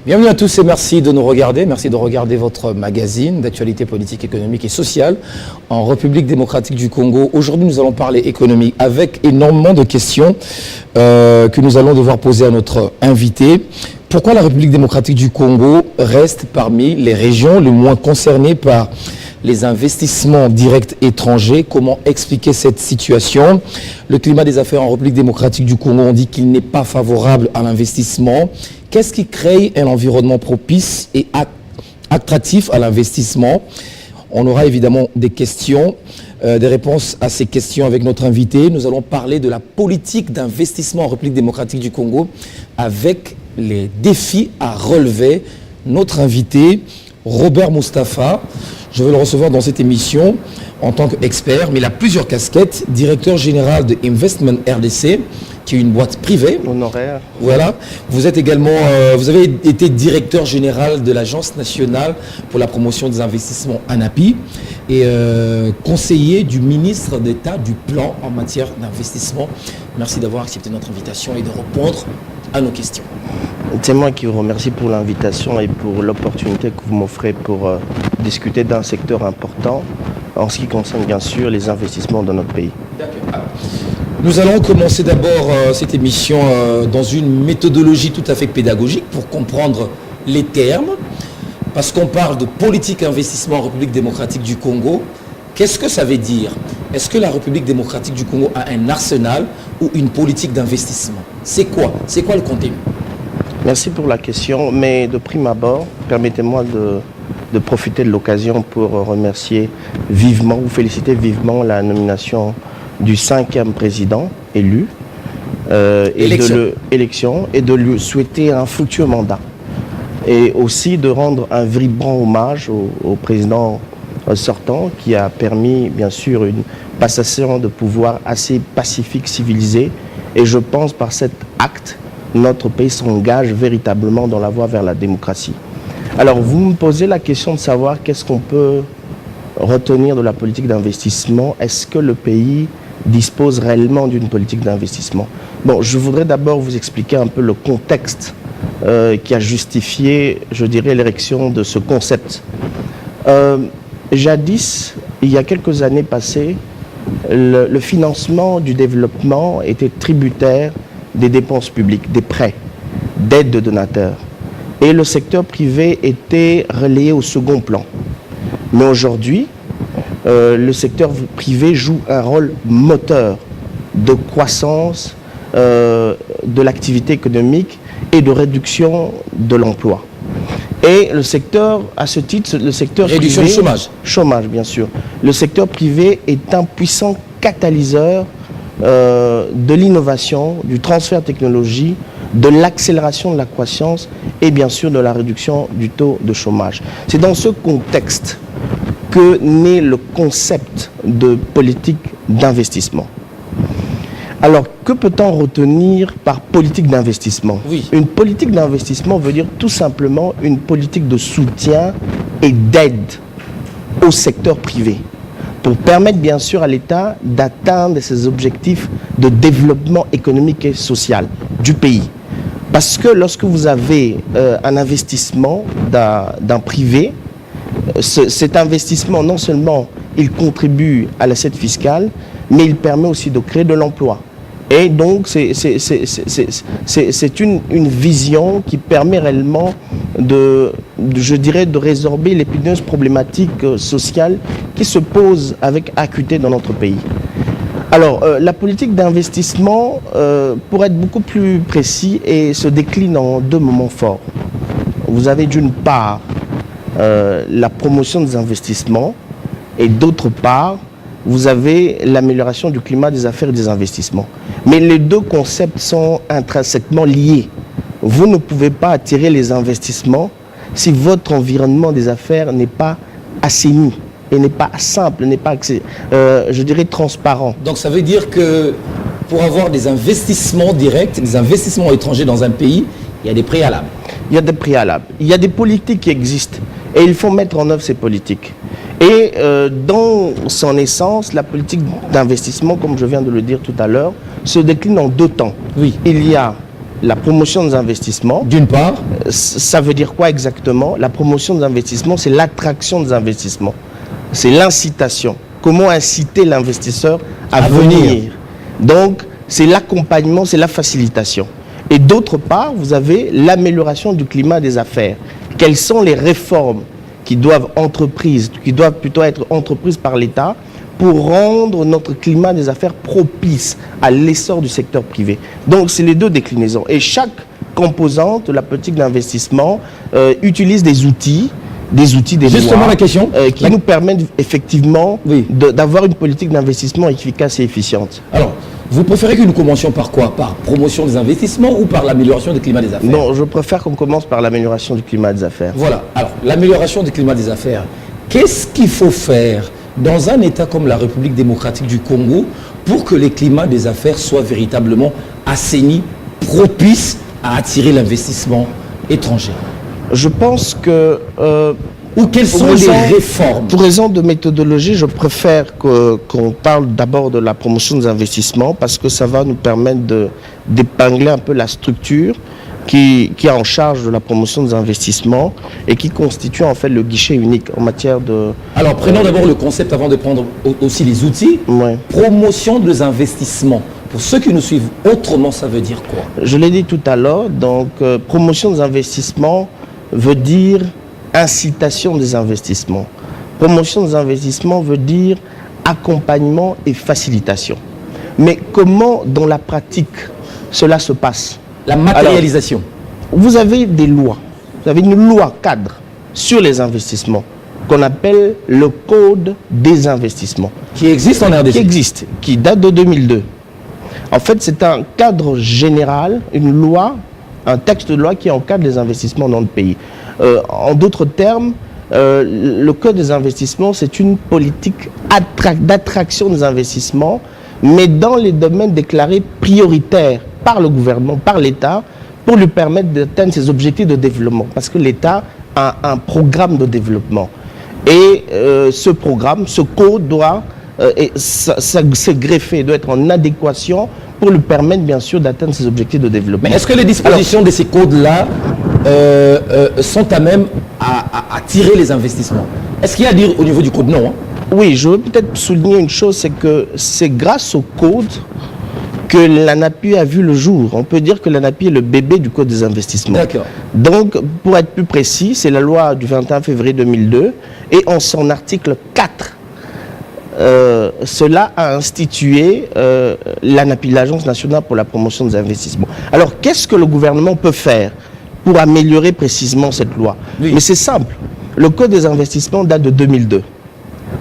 Bienvenue à tous et merci de nous regarder. Merci de regarder votre magazine d'actualité politique, économique et sociale en République démocratique du Congo. Aujourd'hui, nous allons parler économie avec énormément de questions que nous allons devoir poser à notre invité. Pourquoi la République démocratique du Congo reste parmi les régions les moins concernées par les investissements directs étrangers? Comment expliquer cette situation? Le climat des affaires en République démocratique du Congo, on dit qu'il n'est pas favorable à l'investissement. Qu'est-ce qui crée un environnement propice et attractif à l'investissement? On aura évidemment des questions, des réponses à ces questions avec notre invité. Nous allons parler de la politique d'investissement en République démocratique du Congo avec les défis à relever. Notre invité, Robert Moustapha, je vais le recevoir dans cette émission en tant qu'expert, mais il a plusieurs casquettes. Directeur général de Investment RDC, qui est une boîte privée. Honoraire. Voilà. Vous êtes également, vous avez été directeur général de l'Agence nationale pour la promotion des investissements ANAPI et conseiller du ministre d'État du plan en matière d'investissement. Merci d'avoir accepté notre invitation et de répondre à nos questions. C'est moi qui vous remercie pour l'invitation et pour l'opportunité que vous m'offrez pour discuter d'un secteur important en ce qui concerne bien sûr les investissements dans notre pays. D'accord. Nous allons commencer d'abord cette émission dans une méthodologie tout à fait pédagogique pour comprendre les termes, parce qu'on parle de politique investissement en République démocratique du Congo. Qu'est-ce que ça veut dire? Est-ce que la République démocratique du Congo a un arsenal ou une politique d'investissement? C'est quoi? C'est quoi le contenu? Merci pour la question, mais de prime abord, permettez-moi de profiter de l'occasion pour remercier vivement, ou féliciter vivement la nomination du 5e président élu et de lui souhaiter un fructueux mandat. Et aussi de rendre un vibrant hommage au président sortant qui a permis bien sûr une passation de pouvoir assez pacifique, civilisée. Et je pense par cet acte, notre pays s'engage véritablement dans la voie vers la démocratie. Alors vous me posez la question de savoir qu'est-ce qu'on peut retenir de la politique d'investissement. Est-ce que le pays dispose réellement d'une politique d'investissement? Bon, je voudrais d'abord vous expliquer un peu le contexte qui a justifié, je dirais, l'érection de ce concept. Jadis, il y a quelques années passées, le financement du développement était tributaire des dépenses publiques, des prêts, d'aides de donateurs. Et le secteur privé était relayé au second plan. Mais aujourd'hui, le secteur privé joue un rôle moteur de croissance de l'activité économique et de réduction de l'emploi. Et le secteur, à ce titre, le secteur réduction privé... du chômage. Chômage, bien sûr. Le secteur privé est un puissant catalyseur de l'innovation, du transfert de technologie, de l'accélération de la croissance et bien sûr de la réduction du taux de chômage. C'est dans ce contexte que naît le concept de politique d'investissement. Alors, que peut-on retenir par politique d'investissement? Oui. Une politique d'investissement veut dire tout simplement une politique de soutien et d'aide au secteur privé pour permettre bien sûr à l'État d'atteindre ses objectifs de développement économique et social du pays. Parce que lorsque vous avez un investissement d'un privé, cet investissement, non seulement il contribue à l'assiette fiscale, mais il permet aussi de créer de l'emploi. Et donc, c'est une vision qui permet réellement je dirais, de résorber l'épineuse problématique sociale qui se pose avec acuité dans notre pays. Alors, la politique d'investissement, pour être beaucoup plus précis, se décline en deux moments forts. Vous avez d'une part la promotion des investissements et d'autre part, vous avez l'amélioration du climat des affaires et des investissements. Mais les deux concepts sont intrinsèquement liés. Vous ne pouvez pas attirer les investissements si votre environnement des affaires n'est pas assaini et n'est pas simple, n'est pas, je dirais, transparent. Donc ça veut dire que pour avoir des investissements directs, des investissements étrangers dans un pays, il y a des préalables. Il y a des préalables. Il y a des politiques qui existent et il faut mettre en œuvre ces politiques. Et dans son essence, la politique d'investissement, comme je viens de le dire tout à l'heure, se décline en deux temps. Oui. Il y a la promotion des investissements. D'une part. Ça veut dire quoi exactement? La promotion des investissements, c'est l'attraction des investissements. C'est l'incitation. Comment inciter l'investisseur à venir? Donc, c'est l'accompagnement, c'est la facilitation. Et d'autre part, vous avez l'amélioration du climat des affaires. Quelles sont les réformes qui doivent plutôt être entreprises par l'État pour rendre notre climat des affaires propice à l'essor du secteur privé? Donc, c'est les deux déclinaisons. Et chaque composante de la politique d'investissement utilise des outils, Justement, la question qui nous permettent effectivement d'avoir une politique d'investissement efficace et efficiente. Alors, vous préférez que nous commencions par quoi? Par promotion des investissements ou par l'amélioration du climat des affaires? Non, je préfère qu'on commence par l'amélioration du climat des affaires. Voilà. Alors, l'amélioration du climat des affaires, qu'est-ce qu'il faut faire dans un État comme la République démocratique du Congo pour que les climats des affaires soient véritablement assainis, propices à attirer l'investissement étranger? Je pense que... ou quelles sont les réformes? Pour raison de méthodologie, je préfère qu'on parle d'abord de la promotion des investissements parce que ça va nous permettre d'épingler un peu la structure qui est en charge de la promotion des investissements et qui constitue en fait le guichet unique en matière de... Alors prenons d'abord le concept avant de prendre aussi les outils. Ouais. Promotion des investissements. Pour ceux qui nous suivent, autrement ça veut dire quoi? Je l'ai dit tout à l'heure, donc promotion des investissements veut dire incitation des investissements. Promotion des investissements veut dire accompagnement et facilitation. Mais comment dans la pratique cela se passe? La matérialisation. Alors, vous avez des lois, vous avez une loi cadre sur les investissements qu'on appelle le Code des investissements. Qui existe en RDC? Qui existe, qui date de 2002. En fait, c'est un cadre général, une loi, un texte de loi qui encadre les investissements dans le pays. En d'autres termes, le Code des investissements, c'est une politique d'attraction des investissements, mais dans les domaines déclarés prioritaires par le gouvernement, par l'État, pour lui permettre d'atteindre ses objectifs de développement. Parce que l'État a un programme de développement. Et ce programme, ce code doit se greffer, doit être en adéquation pour lui permettre bien sûr d'atteindre ses objectifs de développement. Mais est-ce que les dispositions de ces codes-là sont à même à attirer les investissements? Est-ce qu'il y a à dire au niveau du code? Non. Oui, je veux peut-être souligner une chose, c'est que c'est grâce au code que l'ANAPI a vu le jour. On peut dire que l'ANAPI est le bébé du Code des investissements. D'accord. Donc, pour être plus précis, c'est la loi du 21 février 2002 et en son article 4, cela a institué l'ANAPI, l'Agence nationale pour la promotion des investissements. Alors, qu'est-ce que le gouvernement peut faire pour améliorer précisément cette loi? Oui. Mais c'est simple. Le Code des investissements date de 2002.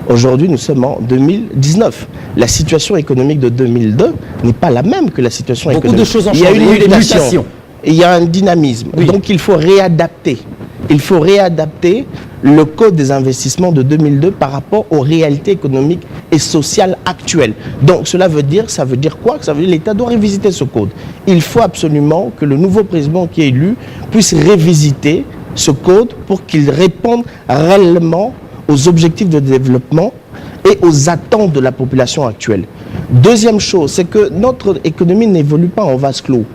Aujourd'hui, nous sommes en 2019. La situation économique de 2002 n'est pas la même que la situation économique. Beaucoup de choses ont changé. Il y a une mutation. mutation. Il y a un dynamisme. Oui. Donc, il faut réadapter. Il faut réadapter le Code des investissements de 2002 par rapport aux réalités économiques et sociales actuelles. Donc, ça veut dire quoi? Ça veut dire que l'État doit révisiter ce code. Il faut absolument que le nouveau président qui est élu puisse révisiter ce code pour qu'il réponde réellement aux objectifs de développement et aux attentes de la population actuelle. Deuxième chose, c'est que notre économie n'évolue pas en vase clos.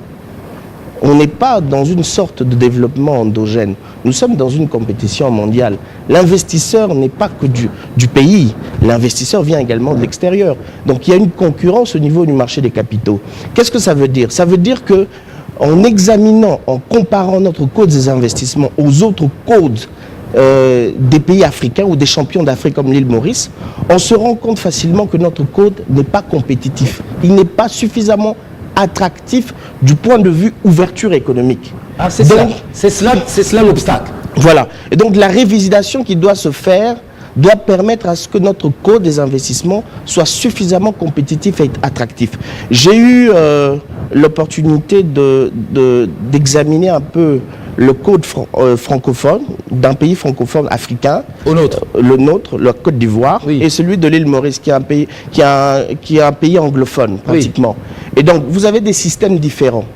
On n'est pas dans une sorte de développement endogène. Nous sommes dans une compétition mondiale. L'investisseur n'est pas que du pays. L'investisseur vient également de l'extérieur. Donc il y a une concurrence au niveau du marché des capitaux. Qu'est-ce que ça veut dire? Ça veut dire que en examinant, en comparant notre code des investissements aux autres codes des pays africains ou des champions d'Afrique comme l'île Maurice, on se rend compte facilement que notre code n'est pas compétitif. Il n'est pas suffisamment attractif du point de vue ouverture économique. Ah, c'est cela l'obstacle. Voilà. Et donc la révisitation qui doit se faire doit permettre à ce que notre code des investissements soit suffisamment compétitif et attractif. J'ai eu l'opportunité d'examiner un peu le code francophone d'un pays francophone africain, le nôtre, la Côte d'Ivoire, oui, et celui de l'île Maurice, qui est un pays anglophone pratiquement. Oui. Et donc vous avez des systèmes différents.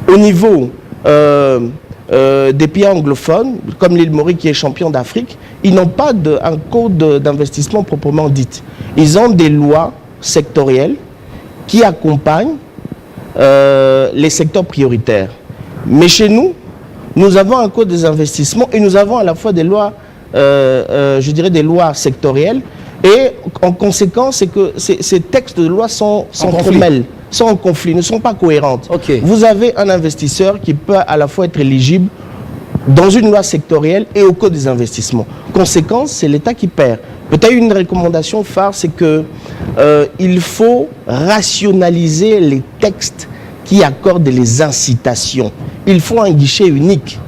Au niveau des pays anglophones, comme l'île Maurice qui est champion d'Afrique, ils n'ont pas un code d'investissement proprement dit. Ils ont des lois sectorielles qui accompagnent les secteurs prioritaires. Mais chez nous, nous avons un code des investissements et nous avons à la fois des lois, je dirais des lois sectorielles. Et en conséquence, c'est que ces textes de loi s'entremêlent, sont en conflit, ne sont pas cohérentes. Okay. Vous avez un investisseur qui peut à la fois être éligible dans une loi sectorielle et au code des investissements. Conséquence, c'est l'État qui perd. Peut-être une recommandation phare, c'est que il faut rationaliser les textes qui accordent les incitations. Il faut un guichet unique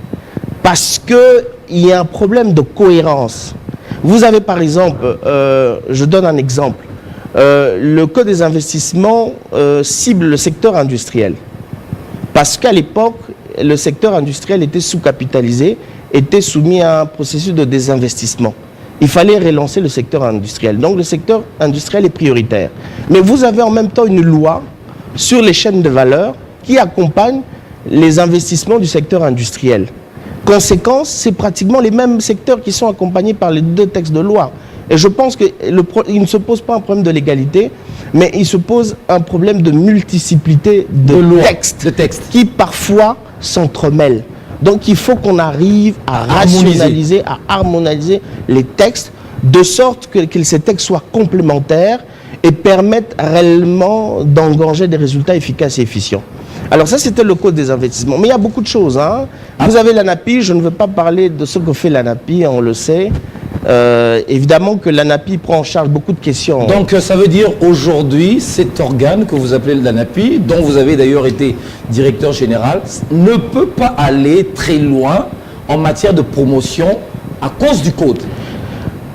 parce qu'il y a un problème de cohérence. Vous avez par exemple, je donne un exemple, le code des investissements cible le secteur industriel. Parce qu'à l'époque, le secteur industriel était sous-capitalisé, était soumis à un processus de désinvestissement. Il fallait relancer le secteur industriel. Donc le secteur industriel est prioritaire. Mais vous avez en même temps une loi sur les chaînes de valeur qui accompagne les investissements du secteur industriel. Conséquence, c'est pratiquement les mêmes secteurs qui sont accompagnés par les deux textes de loi. Et je pense qu'il ne se pose pas un problème de l'égalité, mais il se pose un problème de multiplicité de textes qui parfois s'entremêlent. Donc il faut qu'on arrive à rationaliser, à harmoniser les textes de sorte que ces textes soient complémentaires et permettent réellement d'engranger des résultats efficaces et efficients. Alors ça, c'était le code des investissements. Mais il y a beaucoup de choses. Vous avez l'ANAPI, je ne veux pas parler de ce que fait l'ANAPI, on le sait. Évidemment que l'ANAPI prend en charge beaucoup de questions. Donc ça veut dire aujourd'hui, cet organe que vous appelez l'ANAPI, dont vous avez d'ailleurs été directeur général, ne peut pas aller très loin en matière de promotion à cause du code.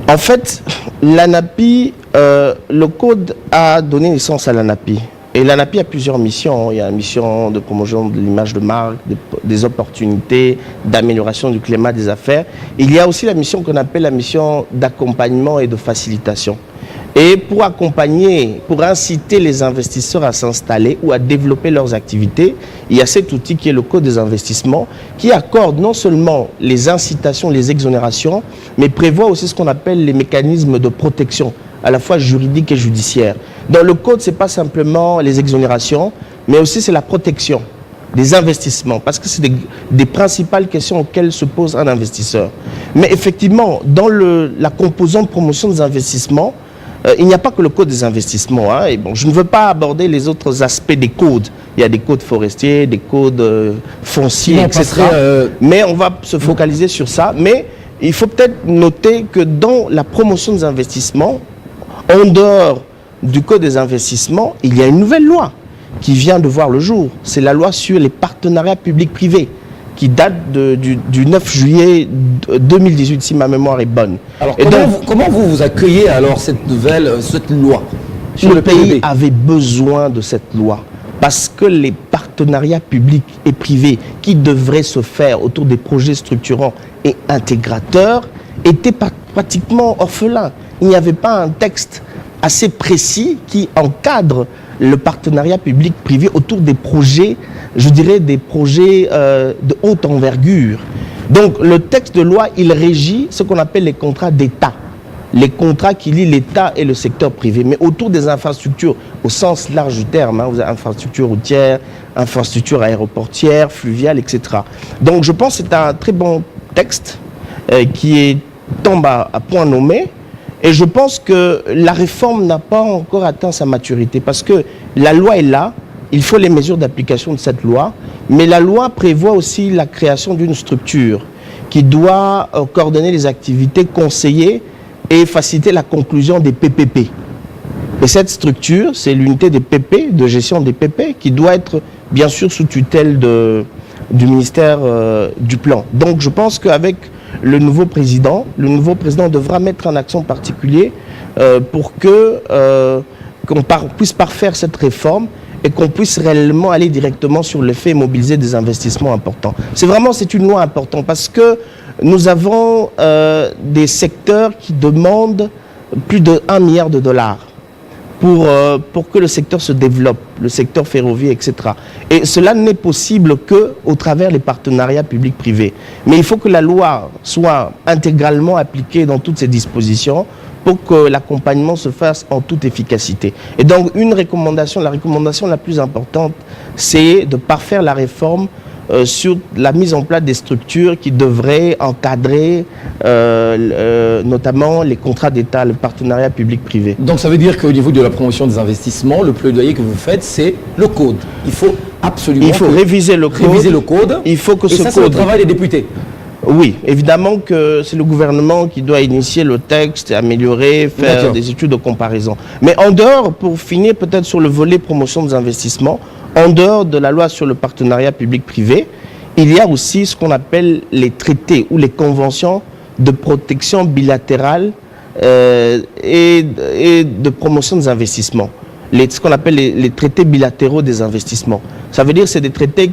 En fait, l'ANAPI, le code a donné naissance à l'ANAPI. Et l'ANAPI a plusieurs missions. Il y a une mission de promotion de l'image de marque, des opportunités, d'amélioration du climat des affaires. Il y a aussi la mission qu'on appelle la mission d'accompagnement et de facilitation. Et pour accompagner, pour inciter les investisseurs à s'installer ou à développer leurs activités, il y a cet outil qui est le code des investissements qui accorde non seulement les incitations, les exonérations, mais prévoit aussi ce qu'on appelle les mécanismes de protection, à la fois juridique et judiciaire. Dans le code, ce n'est pas simplement les exonérations, mais aussi c'est la protection des investissements, parce que c'est des principales questions auxquelles se pose un investisseur. Mais effectivement, dans la composante promotion des investissements, il n'y a pas que le code des investissements. Et bon, je ne veux pas aborder les autres aspects des codes. Il y a des codes forestiers, des codes fonciers, etc. Mais on va se focaliser sur ça. Mais il faut peut-être noter que dans la promotion des investissements, en dehors du code des investissements, il y a une nouvelle loi qui vient de voir le jour. C'est la loi sur les partenariats publics-privés qui date du 9 juillet 2018, si ma mémoire est bonne. Alors, comment vous accueillez alors cette loi sur le pays avait besoin de cette loi parce que les partenariats publics et privés qui devraient se faire autour des projets structurants et intégrateurs étaient pratiquement orphelins. Il n'y avait pas un texte assez précis qui encadre le partenariat public-privé autour des projets, je dirais des projets de haute envergure. Donc le texte de loi, il régit ce qu'on appelle les contrats d'État, les contrats qui lient l'État et le secteur privé, mais autour des infrastructures au sens large du terme. Vous avez infrastructures routières, infrastructures aéroportières, fluviales, etc. Donc je pense que c'est un très bon texte qui tombe à point nommé. Et je pense que la réforme n'a pas encore atteint sa maturité parce que la loi est là, il faut les mesures d'application de cette loi, mais la loi prévoit aussi la création d'une structure qui doit coordonner les activités, conseiller et faciliter la conclusion des PPP. Et cette structure, c'est l'unité des PP, de gestion des PP, qui doit être bien sûr sous tutelle du ministère du Plan. Donc je pense qu'avec le nouveau président devra mettre un accent particulier pour qu'on puisse parfaire cette réforme et qu'on puisse réellement aller directement sur l'effet et mobiliser des investissements importants. C'est une loi importante parce que nous avons des secteurs qui demandent plus de 1 milliard de dollars pour que le secteur se développe, le secteur ferroviaire, etc. Et cela n'est possible qu'au travers des partenariats publics-privés. Mais il faut que la loi soit intégralement appliquée dans toutes ses dispositions pour que l'accompagnement se fasse en toute efficacité. Et donc, la recommandation la plus importante, c'est de parfaire la réforme sur la mise en place des structures qui devraient encadrer notamment les contrats d'État, le partenariat public-privé. Donc ça veut dire qu'au niveau de la promotion des investissements, le plaidoyer que vous faites, c'est le code. Il faut absolument réviser le code. Il faut que ce code... c'est le travail des députés. Oui, évidemment que c'est le gouvernement qui doit initier le texte, améliorer, faire des études de comparaison. Mais en dehors, pour finir peut-être sur le volet promotion des investissements, en dehors de la loi sur le partenariat public-privé, il y a aussi ce qu'on appelle les traités ou les conventions de protection bilatérale et de promotion des investissements. Ce qu'on appelle les traités bilatéraux des investissements. Ça veut dire que c'est des traités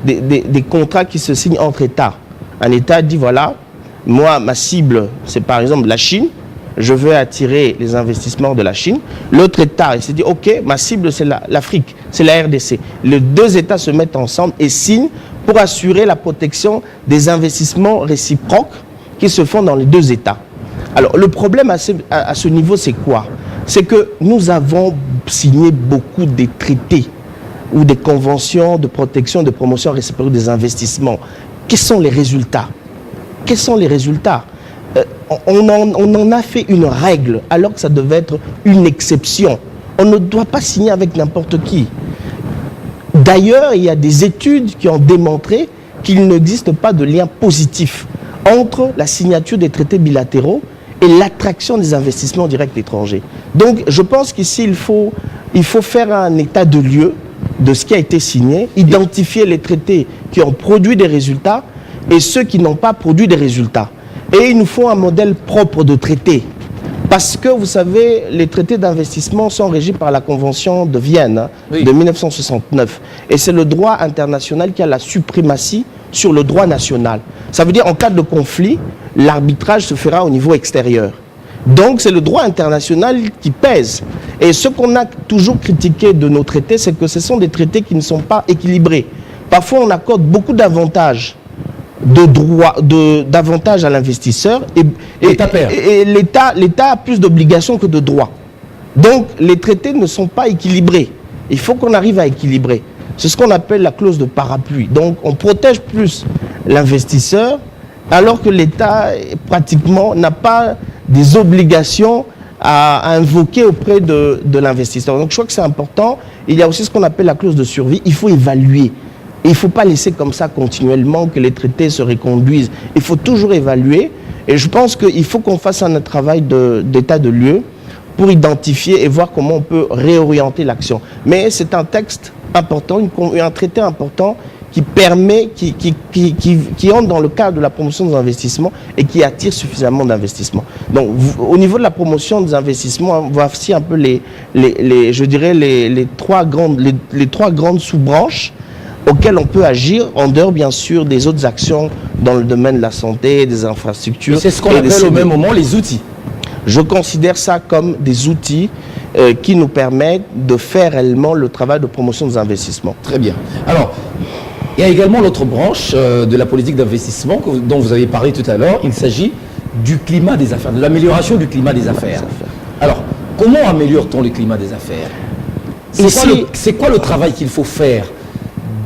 des contrats qui se signent entre États. Un État dit voilà, moi ma cible c'est par exemple la Chine, je veux attirer les investissements de la Chine. L'autre État il s'est dit ok, ma cible c'est l'Afrique, c'est la RDC. Les deux États se mettent ensemble et signent pour assurer la protection des investissements réciproques qui se font dans les deux États. Alors le problème à ce niveau c'est quoi? C'est que nous avons signé beaucoup de traités ou des conventions de protection, de promotion réciproque des investissements. Quels sont les résultats? Quels sont les résultats? On en a fait une règle alors que ça devait être une exception. On ne doit pas signer avec n'importe qui. D'ailleurs, il y a des études qui ont démontré qu'il n'existe pas de lien positif entre la signature des traités bilatéraux et l'attraction des investissements directs étrangers. Donc, je pense qu'ici, il faut faire un état de lieu de ce qui a été signé, identifier les traités qui ont produit des résultats et ceux qui n'ont pas produit des résultats. Et il nous faut un modèle propre de traité. Parce que, vous savez, les traités d'investissement sont régis par la Convention de Vienne de 1969. Et c'est le droit international qui a la suprématie sur le droit national. Ça veut dire en cas de conflit, l'arbitrage se fera au niveau extérieur. Donc c'est le droit international qui pèse. Et ce qu'on a toujours critiqué de nos traités, c'est que ce sont des traités qui ne sont pas équilibrés. Parfois on accorde beaucoup d'avantages d'avantages à l'investisseur et l'État a plus d'obligations que de droits. Donc les traités ne sont pas équilibrés. Il faut qu'on arrive à équilibrer. C'est ce qu'on appelle la clause de parapluie. Donc on protège plus l'investisseur alors que l'État pratiquement n'a pas des obligations à invoquer auprès de l'investisseur. Donc je crois que c'est important. Il y a aussi ce qu'on appelle la clause de survie. Il faut évaluer. Il ne faut pas laisser comme ça continuellement que les traités se reconduisent. Il faut toujours évaluer. Et je pense qu'il faut qu'on fasse un travail d'état de lieu pour identifier et voir comment on peut réorienter l'action. Mais c'est un texte important, un traité important qui permet, qui entre dans le cadre de la promotion des investissements et qui attire suffisamment d'investissements. Donc, au niveau de la promotion des investissements, voici un peu je dirais les trois grandes sous-branches auxquelles on peut agir, en dehors bien sûr des autres actions dans le domaine de la santé, des infrastructures. C'est ce qu'on appelle au même moment les outils. Je considère ça comme des outils qui nous permettent de faire réellement le travail de promotion des investissements. Très bien. Alors, il y a également l'autre branche de la politique d'investissement dont vous avez parlé tout à l'heure. Il s'agit du climat des affaires, de l'amélioration du climat des affaires. Alors, comment améliore-t-on le climat des affaires? C'est quoi le travail qu'il faut faire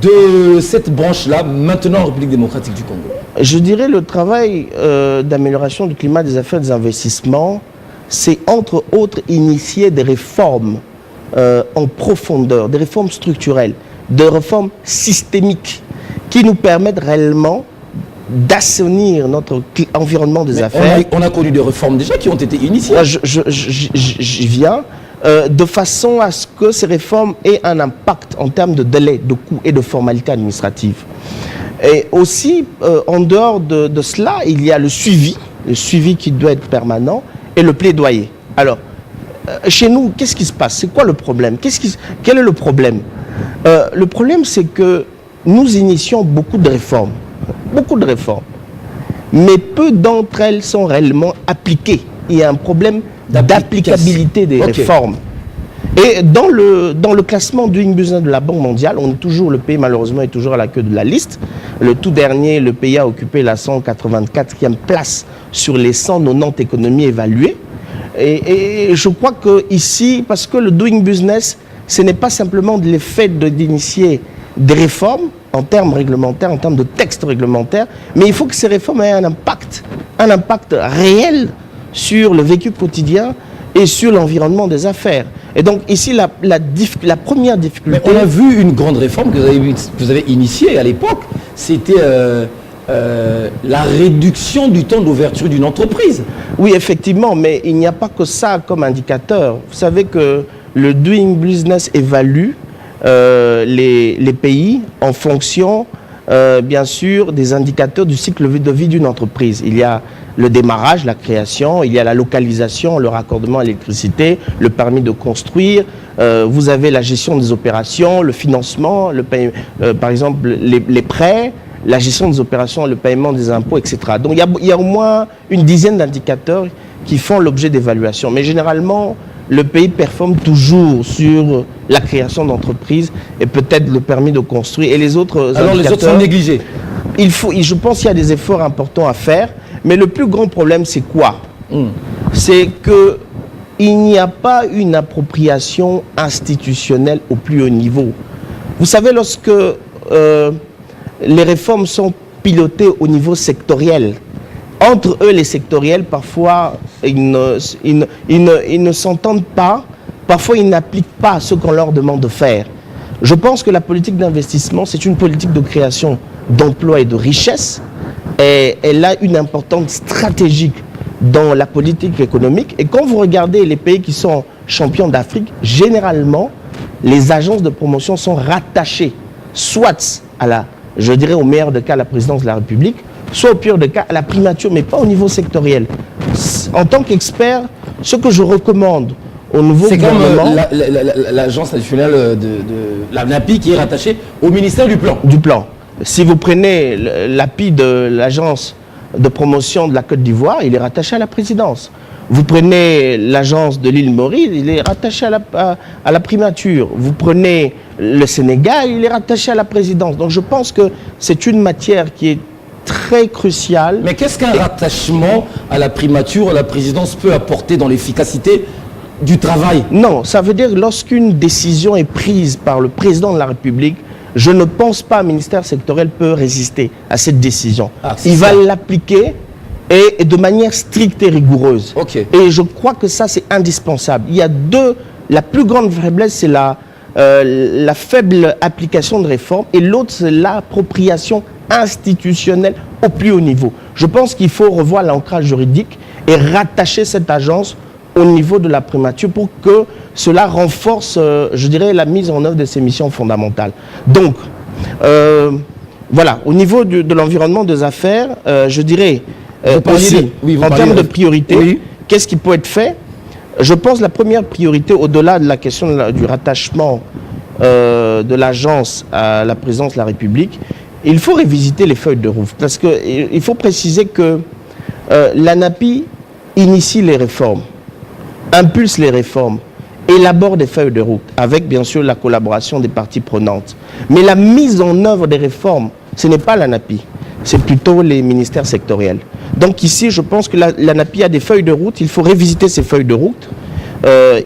de cette branche-là, maintenant en République démocratique du Congo? Je dirais le travail d'amélioration du climat des affaires et des investissements, c'est entre autres initier des réformes en profondeur, des réformes structurelles, des réformes systémiques qui nous permettent réellement d'assainir notre environnement des affaires. On a connu des réformes déjà qui ont été initiées. J'y viens. De façon à ce que ces réformes aient un impact en termes de délai, de coûts et de formalités administratives. Et aussi, en dehors de cela, il y a le suivi qui doit être permanent, et le plaidoyer. Alors, chez nous, qu'est-ce qui se passe? C'est quoi le problème? Quel est le problème? Le problème, c'est que nous initions beaucoup de réformes, mais peu d'entre elles sont réellement appliquées. Il y a un problème d'applicabilité des réformes. Et dans le classement Doing Business de la Banque mondiale, le pays malheureusement est toujours à la queue de la liste. Le tout dernier, le pays a occupé la 184e place sur les 190 économies évaluées. Et je crois que ici, parce que le Doing Business, ce n'est pas simplement l'effet d'initier des réformes en termes réglementaires, en termes de textes réglementaires, mais il faut que ces réformes aient un impact réel sur le vécu quotidien et sur l'environnement des affaires. Et donc ici, la première difficulté... Mais on a vu une grande réforme que vous avez initiée à l'époque, c'était la réduction du temps d'ouverture d'une entreprise. Oui, effectivement, mais il n'y a pas que ça comme indicateur. Vous savez que le Doing Business évalue les pays en fonction, bien sûr, des indicateurs du cycle de vie d'une entreprise. Il y a le démarrage, la création, il y a la localisation, le raccordement à l'électricité, le permis de construire, vous avez la gestion des opérations, le financement, par exemple les prêts, la gestion des opérations, le paiement des impôts, etc. Donc il y a au moins une dizaine d'indicateurs qui font l'objet d'évaluation. Mais généralement, le pays performe toujours sur la création d'entreprises et peut-être le permis de construire. Et les autres alors indicateurs... les autres sont négligés. Je pense qu'il y a des efforts importants à faire. Mais le plus grand problème, c'est quoi? C'est qu'il n'y a pas une appropriation institutionnelle au plus haut niveau. Vous savez, lorsque les réformes sont pilotées au niveau sectoriel, entre eux, les sectoriels, parfois, ils ne s'entendent pas, parfois, ils n'appliquent pas ce qu'on leur demande de faire. Je pense que la politique d'investissement, c'est une politique de création d'emplois et de richesses, et elle a une importance stratégique dans la politique économique. Et quand vous regardez les pays qui sont champions d'Afrique, généralement, les agences de promotion sont rattachées, soit je dirais au meilleur des cas, à la présidence de la République, soit au pire des cas, à la primature, mais pas au niveau sectoriel. En tant qu'expert, ce que je recommande au nouveau gouvernement... C'est comme l'agence nationale de l'ANAPI qui est rattachée au ministère du Plan. Du Plan. Si vous prenez l'API de l'agence de promotion de la Côte d'Ivoire, il est rattaché à la présidence. Vous prenez l'agence de l'île Maurice, il est rattaché à la primature. Vous prenez le Sénégal, il est rattaché à la présidence. Donc je pense que c'est une matière qui est très cruciale. Mais qu'est-ce qu'un rattachement à la primature, à la présidence peut apporter dans l'efficacité du travail? Non, ça veut dire que lorsqu'une décision est prise par le président de la République, je ne pense pas qu'un ministère sectoriel peut résister à cette décision. Il va l'appliquer et de manière stricte et rigoureuse. Okay. Et je crois que ça, c'est indispensable. Il y a la plus grande faiblesse, c'est la faible application de réformes, et l'autre, c'est l'appropriation institutionnelle au plus haut niveau. Je pense qu'il faut revoir l'ancrage juridique et rattacher cette agence au niveau de la primature pour que cela renforce, je dirais, la mise en œuvre de ces missions fondamentales. Donc, voilà, au niveau de l'environnement des affaires, je dirais, aussi, en termes de priorité, qu'est-ce qui peut être fait? Je pense que la première priorité, au-delà de la question du rattachement de l'agence à la présidence de la République, il faut révisiter les feuilles de route. Parce qu'il faut préciser que l'ANAPI initie les réformes, impulse les réformes, élabore des feuilles de route, avec bien sûr la collaboration des parties prenantes. Mais la mise en œuvre des réformes, ce n'est pas l'ANAPI, c'est plutôt les ministères sectoriels. Donc ici, je pense que l'ANAPI a des feuilles de route, il faut révisiter ces feuilles de route.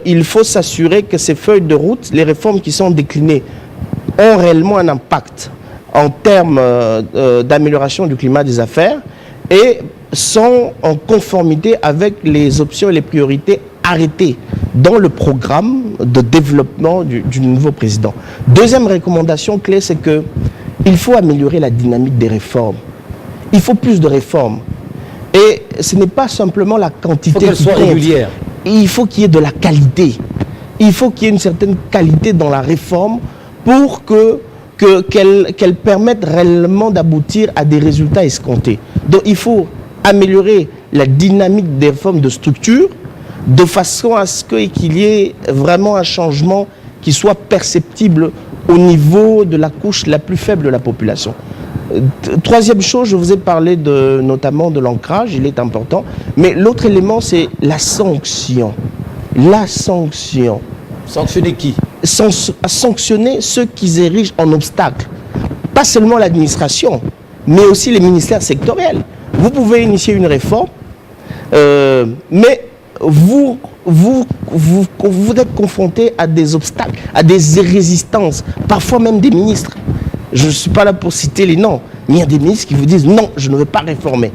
Il faut s'assurer que ces feuilles de route, les réformes qui sont déclinées, ont réellement un impact en termes d'amélioration du climat des affaires et sont en conformité avec les options et les priorités arrêtées dans le programme de développement du nouveau président. Deuxième recommandation clé, c'est qu'il faut améliorer la dynamique des réformes. Il faut plus de réformes. Et ce n'est pas simplement la quantité. Il faut qu'elle soit régulière. Il faut qu'il y ait de la qualité. Il faut qu'il y ait une certaine qualité dans la réforme pour qu'elle permette réellement d'aboutir à des résultats escomptés. Donc il faut améliorer la dynamique des réformes de structure de façon à ce qu'il y ait vraiment un changement qui soit perceptible au niveau de la couche la plus faible de la population. Troisième chose, je vous ai parlé notamment de l'ancrage, il est important, mais l'autre élément, c'est la sanction. La sanction. Sanctionner qui? Sanctionner ceux qui érigent en obstacle. Pas seulement l'administration, mais aussi les ministères sectoriels. Vous pouvez initier une réforme, mais vous êtes confronté à des obstacles, à des résistances, parfois même des ministres. Je ne suis pas là pour citer les noms. Mais il y a des ministres qui vous disent non, je ne veux pas réformer.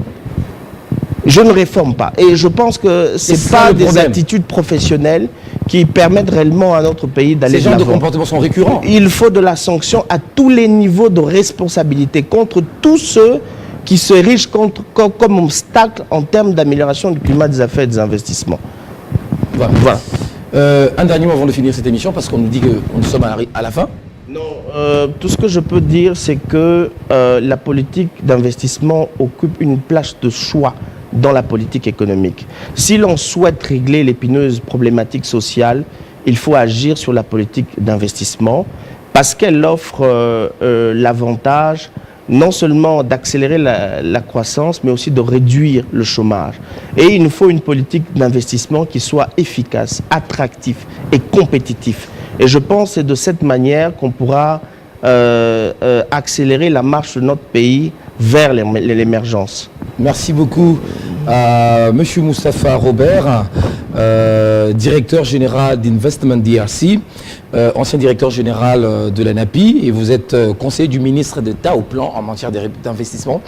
Je ne réforme pas. Et je pense que ce n'est pas des attitudes professionnelles qui permettent réellement à notre pays d'aller de l'avant. Ces genres de comportements sont récurrents. Il faut de la sanction à tous les niveaux de responsabilité contre tous ceux qui se érigent comme obstacle en termes d'amélioration du climat des affaires et des investissements. Voilà. Un dernier mot avant de finir cette émission, parce qu'on nous dit que nous sommes à la fin. Non, tout ce que je peux dire, c'est que la politique d'investissement occupe une place de choix dans la politique économique. Si l'on souhaite régler l'épineuse problématique sociale, il faut agir sur la politique d'investissement parce qu'elle offre l'avantage non seulement d'accélérer la croissance, mais aussi de réduire le chômage. Et il nous faut une politique d'investissement qui soit efficace, attractive et compétitive. Et je pense que c'est de cette manière qu'on pourra accélérer la marche de notre pays vers l'émergence. Merci beaucoup à M. Moustapha Robert, directeur général d'Investment DRC, ancien directeur général de l'ANAPI, et vous êtes conseiller du ministre d'État au plan en matière d'investissement.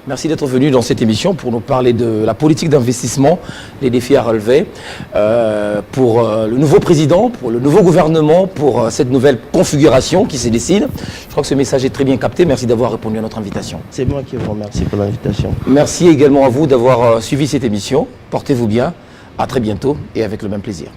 Merci d'être venu dans cette émission pour nous parler de la politique d'investissement, les défis à relever pour le nouveau président, pour le nouveau gouvernement, pour cette nouvelle configuration qui se dessine. Je crois que ce message est très bien capté. Merci d'avoir répondu à notre invitation. C'est moi qui vous remercie pour l'invitation. Merci également à vous d'avoir suivi cette émission. Portez-vous bien. À très bientôt et avec le même plaisir.